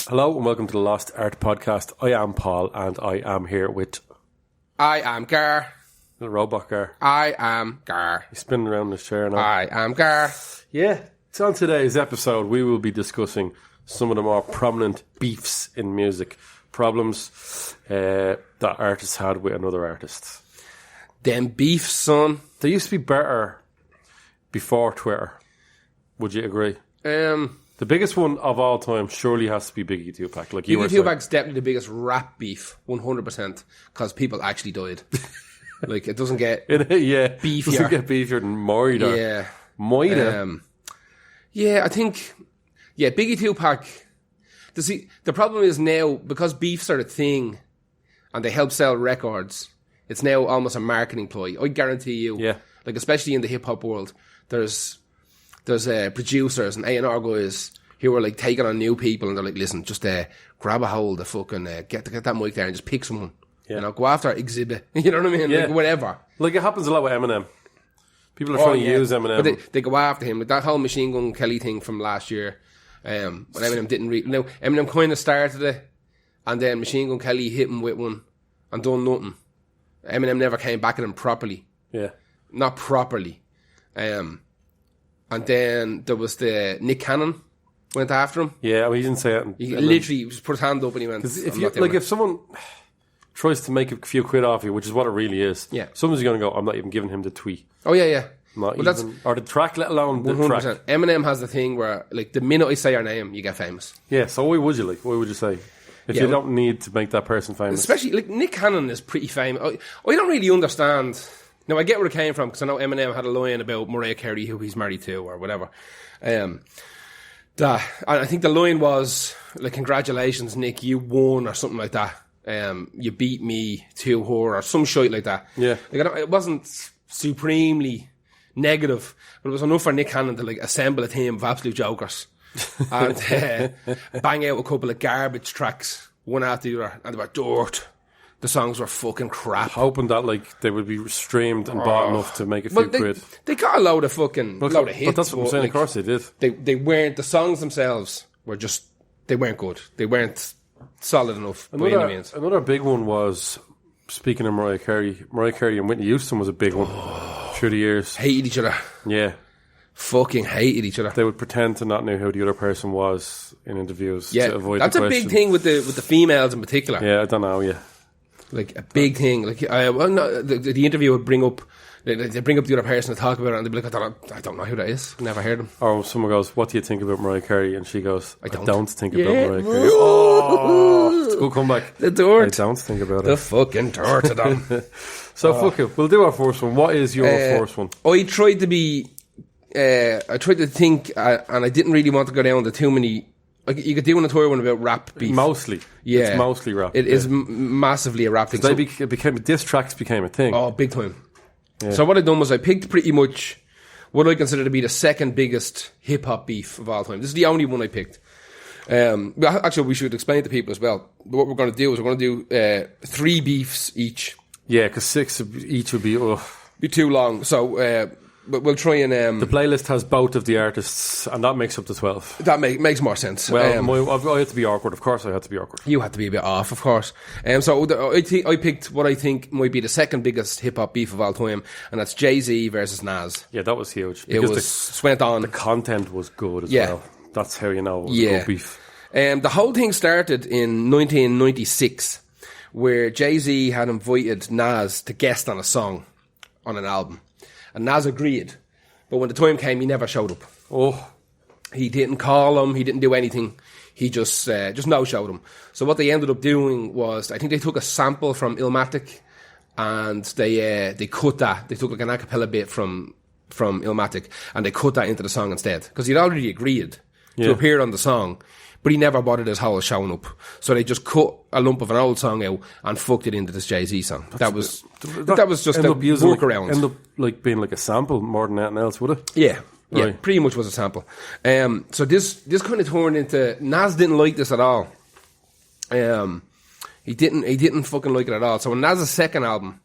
Hello and welcome to the Lost Art Podcast. I am Paul and I am here with... I am Gar. Little robot Gar. I am Gar. He's spinning around this chair now. I am Gar. Yeah. So on today's episode we will be discussing some of the more prominent beefs in music. Problems that artists had with another artist. Them beefs, son. They used to be better before Twitter. Would you agree? The biggest one of all time surely has to be Biggie Tupac. Like Biggie Tupac's definitely the biggest rap beef, 100%, because people actually died. Like, it doesn't get beefier. It doesn't get beefier than Moida. Yeah. Moida? I think... Yeah, Biggie Tupac... The problem is now, because beefs are a thing, and they help sell records, it's now almost a marketing ploy. I guarantee you. Yeah. Like, especially in the hip-hop world, there's producers and A&R guys who are like taking on new people and they're like, listen, just grab a hold of fucking, get that mic there and just pick someone. Yeah. You know, go after Exhibit. You know what I mean? Yeah. Like, whatever. Like, it happens a lot with Eminem. People are trying to use Eminem. But they go after him. Like that whole Machine Gun Kelly thing from last year, when Eminem didn't now, Eminem kind of started it, and then Machine Gun Kelly hit him with one and done nothing. Eminem never came back at him properly. Yeah. Not properly. And then there was the Nick Cannon went after him. Yeah, well, he didn't say it. He literally just put his hand up and he went. If someone tries to make a few quid off you, which is what it really is, yeah, someone's going to go, I'm not even giving him the tweet. Oh yeah. Or the track, let alone the 100%. Track. Eminem has the thing where, like, the minute I say your name, you get famous. Yeah. So why would you Why would you say? If you don't need to make that person famous, especially like Nick Cannon is pretty famous. I don't really understand. Now, I get where it came from, because I know Eminem had a line about Mariah Carey, who he's married to, or whatever. I think the line was, like, congratulations, Nick, you won, or something like that. You beat me to her, or some shit like that. Yeah. Like, it wasn't supremely negative, but it was enough for Nick Cannon to, like, assemble a team of absolute jokers and bang out a couple of garbage tracks, one after the other, and they were dirt. The songs were fucking crap. Hoping that, like, they would be streamed and bought enough to make a few quid. They got a load of fucking load of hits. But that's what I'm saying. Like, of course they did. They weren't. The songs themselves were just. They weren't good. They weren't solid enough. By any means. Another big one was, speaking of Mariah Carey and Whitney Houston was a big one through the years. Hated each other. Yeah. Fucking hated each other. They would pretend to not know who the other person was in interviews to avoid that's the question. A big thing with the females in particular. Yeah, I don't know. Yeah. Like, a big thing. Like, the interview would bring up, they bring up the other person to talk about it, and they'd be like, I don't know who that is. Never heard him. Or someone goes, what do you think about Mariah Carey? And she goes, I don't think about Mariah Carey. Oh, it's a good comeback. The dirt. I don't think about it. The fucking dirt of them. So, fuck it. We'll do our first one. What is your first one? I tried to think, and I didn't really want to go down to too many. Like, you could do on a tour one about rap beef. Mostly. Yeah. It's mostly rap. It is massively a rap thing. Diss tracks became a thing. Oh, big time. Yeah. So what I done was I picked pretty much what I consider to be the second biggest hip-hop beef of all time. This is the only one I picked. But actually, we should explain to people as well. What we're going to do is we're going to do 3 beefs each. Yeah, because 6 each would be... Be too long. So... But we'll try and... the playlist has both of the artists, and that makes up to 12. That makes more sense. Well, I had to be awkward. Of course I had to be awkward. You had to be a bit off, of course. So I picked what I think might be the second biggest hip-hop beef of all time, and that's Jay-Z versus Nas. Yeah, that was huge. It went on. The content was good as well. That's how you know it was a good beef. The whole thing started in 1996, where Jay-Z had invited Nas to guest on a song on an album. And Nas agreed. But when the time came, he never showed up. Oh. He didn't call him. He didn't do anything. He just no-showed him. So what they ended up doing was, I think they took a sample from Illmatic and they cut that. They took like an a cappella bit from Illmatic and they cut that into the song instead. Because he'd already agreed to appear on the song. But he never bothered his whole showing up. So they just cut a lump of an old song out and fucked it into this Jay-Z song. That was just a workaround. End up like being like a sample more than anything else, would it? Yeah. Right. Yeah, pretty much was a sample. So this kind of turned into... Nas didn't like this at all. He didn't fucking like it at all. So on Nas's second album,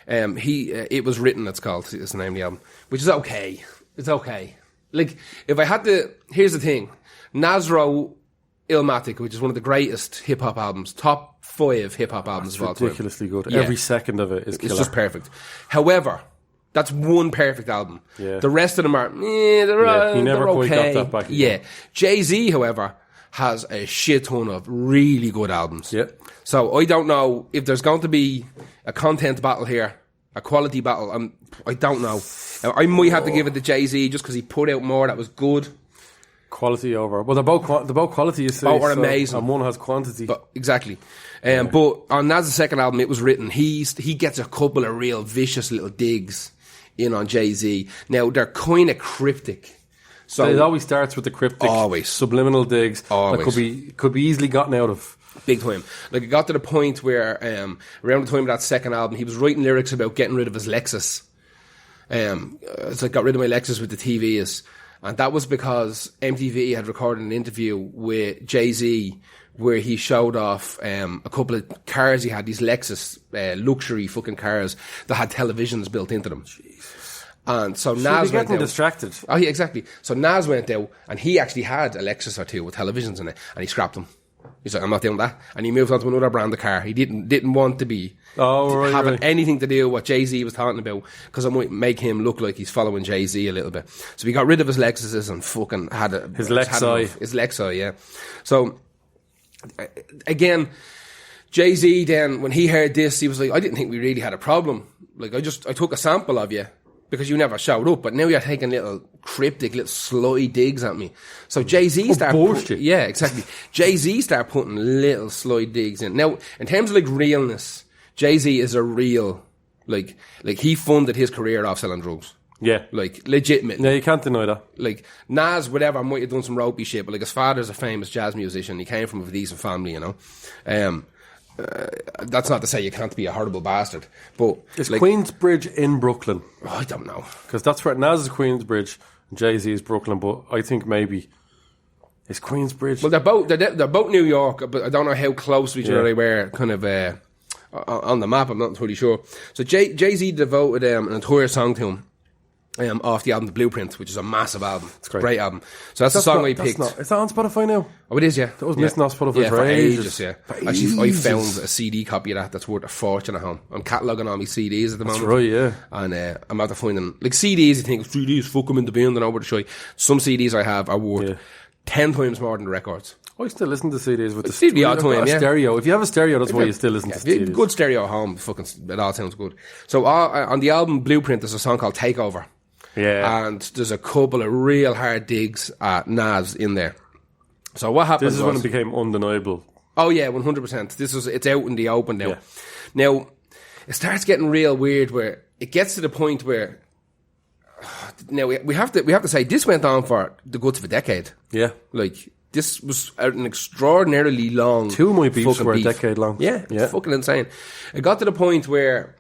It Was Written, it's called. It's the name of the album. Which is okay. It's okay. Like, if I had to... Here's the thing. Nas wrote Illmatic, which is one of the greatest hip hop albums, top 5 hip hop albums of all time. Ridiculously good. Yeah. Every second of it is killer. It's just perfect. However, that's one perfect album. Yeah. The rest of them are, He never they're quite okay. got that back again. Yeah. Jay-Z, however, has a shit ton of really good albums. Yeah. So I don't know if there's going to be a content battle here, a quality battle. I don't know. I might have to give it to Jay-Z just because he put out more that was good. Quality over. Well, they're both quality, you see. Both are amazing. And one has quantity. But exactly. But on Nas's second album, it was written, he gets a couple of real vicious little digs in on Jay-Z. Now, they're kind of cryptic. So it always starts with the cryptic, Always. subliminal digs Always. that could be easily gotten out of. big time. Like, it got to the point where, around the time of that second album, he was writing lyrics about getting rid of his Lexus. It's like, got rid of my Lexus with the TVs. And that was because MTV had recorded an interview with Jay-Z where he showed off a couple of cars he had, these Lexus luxury fucking cars that had televisions built into them. Jesus. And so Nas went out. Distracted. Oh, yeah, exactly. So Nas went out and he actually had a Lexus or two with televisions in it and he scrapped them. He's like, I'm not doing that. And he moved on to another brand of car. He didn't want to be having anything to do with what Jay-Z was talking about because it might make him look like he's following Jay-Z a little bit. So he got rid of his Lexuses and fucking had his Lexi. His Lexi, yeah. So, again, Jay-Z then, when he heard this, he was like, I didn't think we really had a problem. Like, I took a sample of you because you never showed up, but now you're taking little cryptic, little sly digs at me. So Jay-Z started... Yeah, exactly. Jay-Z started putting little sly digs in. Now, in terms of, like, realness, Jay-Z is a real... Like he funded his career off selling drugs. Yeah. Like, legitimately. Yeah, you can't deny that. Like, Nas, whatever, might have done some ropey shit, but, like, his father's a famous jazz musician. He came from a decent family, you know. That's not to say you can't be a horrible bastard, but is like, Queensbridge in Brooklyn? Oh, I don't know, because that's where Nas is Queensbridge and Jay-Z is Brooklyn. But I think maybe is Queensbridge. Well, they're both New York, but I don't know how close to each other they were. Kind of on the map, I'm not totally sure. So Jay-Z devoted an entire song to him. Off the album The Blueprint, which is a massive album. It's a great album. So that's the song I picked. Is that on Spotify now? Oh, it is, yeah. That was missing on Spotify for ages. Yeah. Actually, I found a CD copy of that's worth a fortune at home. I'm cataloguing all my CDs at the moment. That's right, yeah. And I'm after finding, like, CDs, you think, CDs, fuck them in the bin, and over to show you. Some CDs I have are worth 10 times more than the records. I still listen to CDs with the stereo. If you have a stereo, that's why you still listen to CDs. Good stereo at home, it all sounds good. So on the album Blueprint, there's a song called Takeover. Yeah. And there's a couple of real hard digs at Nas in there. So what happened? This is when it became undeniable. Oh yeah, 100%. It's out in the open now. Yeah. Now, it starts getting real weird where it gets to the point where now we have to say this went on for the guts of a decade. Yeah. Like, this was an extraordinarily long... Two of my beefs were a decade long. Yeah, it's fucking insane. It got to the point where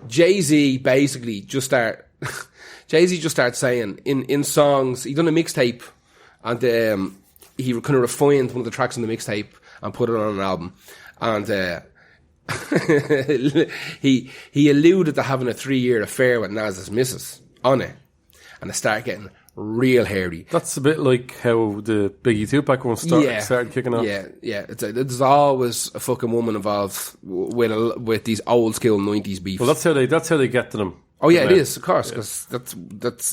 Jay-Z basically just started saying in songs, he done a mixtape and he kind of refined one of the tracks on the mixtape and put it on an album. And he alluded to having a 3-year affair with Nas's missus on it. And it started getting real hairy. That's a bit like how the Biggie Tupac one started kicking off. Yeah. There's always a fucking woman involved with these old school 90s beefs. Well, that's how they get to them. Oh yeah, it is, of course, because that's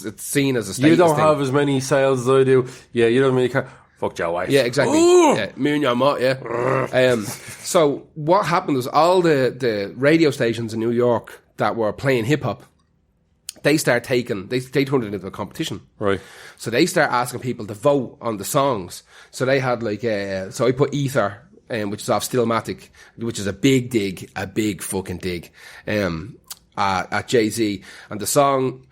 it's seen as a status. You don't thing. have as many sales as I do. Yeah, you don't have many cars. Fuck your wife. Yeah, exactly. Ooh! Yeah, me and your mate, yeah. So what happened was all the radio stations in New York that were playing hip hop, they turned it into a competition. Right. So they start asking people to vote on the songs. So they had like so I put Ether, which is off Stillmatic, which is a big fucking dig. At Jay-Z, and the song,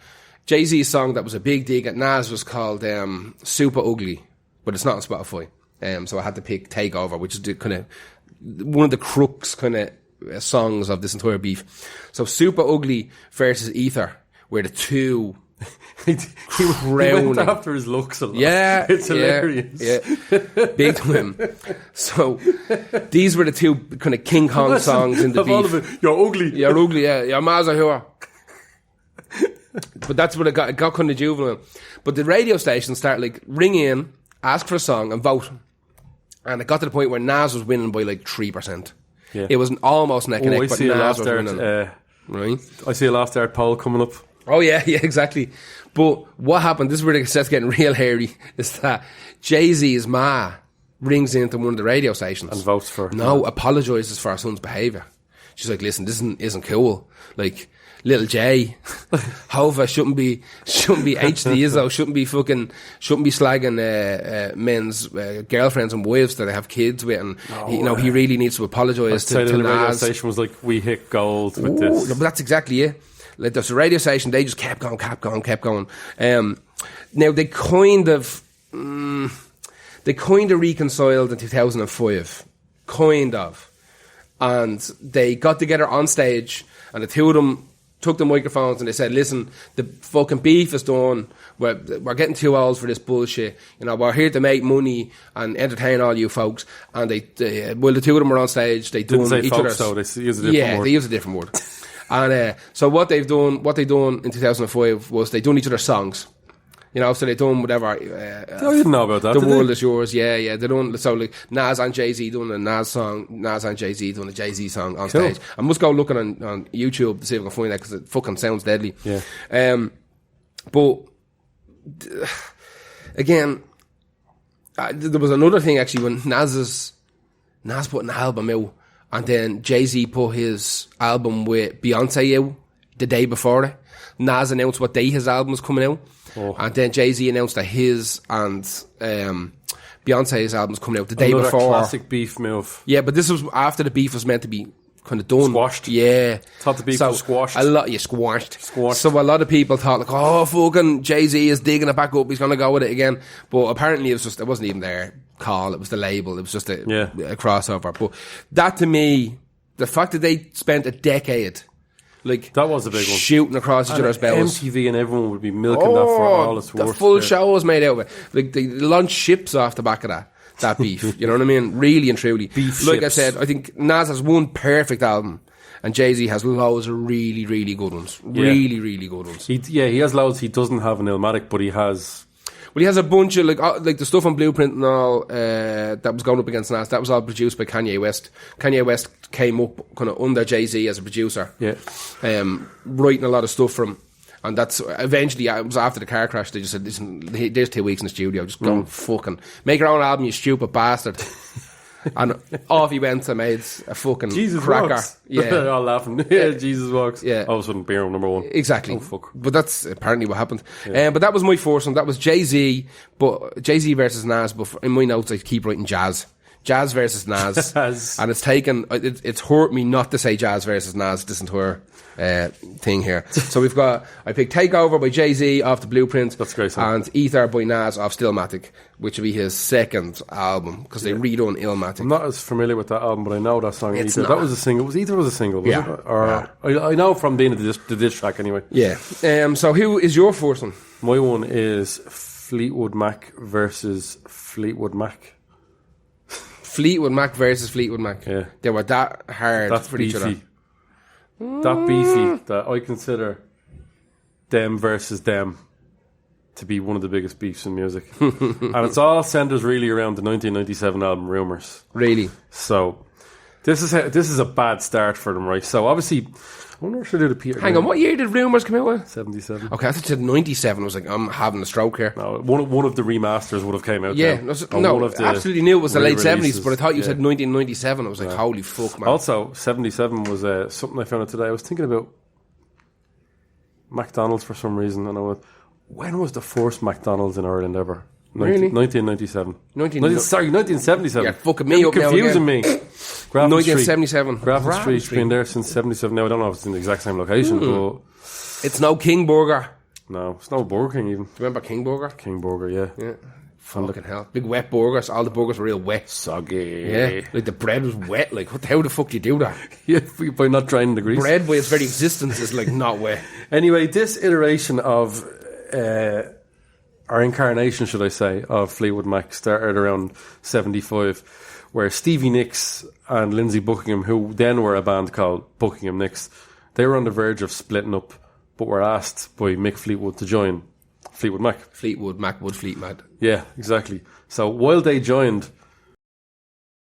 Jay-Z's song that was a big dig at Nas was called Super Ugly, but it's not on Spotify. So I had to pick Takeover, which is the kind of one of the crux kind of songs of this entire beef. So Super Ugly versus Ether were the two. he went after his looks a lot. Yeah, it's hilarious. Yeah, big time. So these were the two kind of King Kong songs in the beef. You're ugly. You're ugly. Yeah, your ma's are here. But that's what it got kind of juvenile. But the radio stations start like ring in, ask for a song, and vote. And it got to the point where Nas was winning by like 3%. Yeah. It was almost neck and neck, I but see a Nas Lost was Art. winning. Right? I see a Lost Art poll coming up. Oh yeah, exactly. But what happened, this is where it starts getting real hairy, is that Jay-Z's ma rings into one of the radio stations. And votes for her. No, apologises for her son's behaviour. She's like, listen, this isn't cool. Like, little Jay, Hova shouldn't be HD Izzo, shouldn't be slagging men's girlfriends and wives that they have kids with, and he really needs to apologise to the radio Nas. station was like, we hit gold with this. No, but that's exactly it. Like, there's a radio station, they just kept going. Now they kind of reconciled in 2005, and they got together on stage, and the two of them took the microphones and they said, listen, the fucking beef is done. We're getting too old for this bullshit. You know, we're here to make money and entertain all you folks. And the two of them were on stage. They done Didn't say each folks, other's. so they use a different word. They use a different word. And so what they done in 2005 was they done each other's songs. You know, so they done whatever. I didn't know about that. The world is yours. Yeah. They done, so like Nas and Jay-Z doing a Nas song, Nas and Jay-Z doing a Jay-Z song on stage. I must go looking on YouTube to see if I can find that, because it fucking sounds deadly. Yeah. But again, there was another thing actually when Nas put an album out, and then Jay-Z put his album with Beyonce out the day before it. Nas announced what day his album was coming out. Oh. And then Jay-Z announced that his and Beyonce's album was coming out the day Another before. Classic beef move. Yeah, but this was after the beef was meant to be kind of done. Squashed. Yeah. Thought the beef was squashed. Squashed. Squashed. So a lot of people thought like, oh, fucking Jay-Z is digging it back up. He's going to go with it again. But apparently it wasn't even their call. It was the label. It was just a crossover. But that to me, the fact that they spent a decade, like, that was a big one, shooting across each other's bells. MTV and everyone would be milking that for all it's worth. The full show was made out of it. Like, they launched ships off the back of that beef. You know what I mean? Really and truly. Beef like ships. I said, I think Nas has one perfect album, and Jay-Z has loads of really, really good ones. Really, really good ones. He has loads. He doesn't have an Illmatic, but he has... Well, he has a bunch of, like the stuff on Blueprint and all, that was going up against Nas, that was all produced by Kanye West. Kanye West came up kind of under Jay-Z as a producer. Yeah. Writing a lot of stuff from, and that's, eventually, it was after the car crash, they just said, listen, there's 2 weeks in the studio, just go and fucking, make your own album, you stupid bastard. And off he went and made a fucking Jesus cracker. Walks. Yeah. They're all laughing. Yeah, Jesus Walks. Yeah. All of a sudden, beer number one. Exactly. Oh, fuck. But that's apparently what happened. But that was my foursome. That was Jay-Z, but Jay-Z versus Nas. But in my notes, I keep writing Jazz. Jazz versus Nas. Jazz. And it's hurt me not to say Jazz versus Nas this entire thing here. So I picked Takeover by Jay-Z off the Blueprint. That's great song. And Ether by Nas off Stillmatic, which will be his second album, because they redone Illmatic. I'm not as familiar with that album, but I know that song. It's Ether. not. That was a single. Ether was a single, wasn't it? Or, I know from being the diss track anyway. Yeah. So who is your foursome? My one is Fleetwood Mac versus Fleetwood Mac. Fleetwood Mac versus Fleetwood Mac. Yeah. They were that hard for each other. That beefy that I consider them versus them to be one of the biggest beefs in music. And it's all centers really around the 1997 album Rumours. Really? So this is a bad start for them, right? So obviously, I wonder if they do the Peter. Hang on, what year did Rumours come out with? 77. Okay, I thought you said 97. I was like, I'm having a stroke here. No, one of the remasters would have came out. Yeah, then. no, One of the absolutely knew it was the late re-releases. 70s, but I thought you said 1997. I was like, holy fuck, man. Also, 77 was something I found out today. I was thinking about McDonald's for some reason, and I went, when was the first McDonald's in Ireland ever? Really? 1997. 1977. You're fucking me up now confusing me. 1977. Grafton Street's been there since 77. Now, I don't know if it's in the exact same location, but... It's no King Burger. No, it's no Burger King even. Do you remember King Burger? King Burger, yeah. Yeah. Fucking hell. Big wet burgers. All the burgers were real wet. Soggy. Yeah. Like the bread was wet. Like, how the fuck do you do that? Yeah, by not draining the grease. Bread by its very existence is like not wet. Anyway, this iteration of... our incarnation, should I say, of Fleetwood Mac started around 75, where Stevie Nicks and Lindsey Buckingham, who then were a band called Buckingham Nicks, they were on the verge of splitting up, but were asked by Mick Fleetwood to join Fleetwood Mac. Fleetwood Mac Wood Fleet Mad. Yeah, exactly. So while they joined,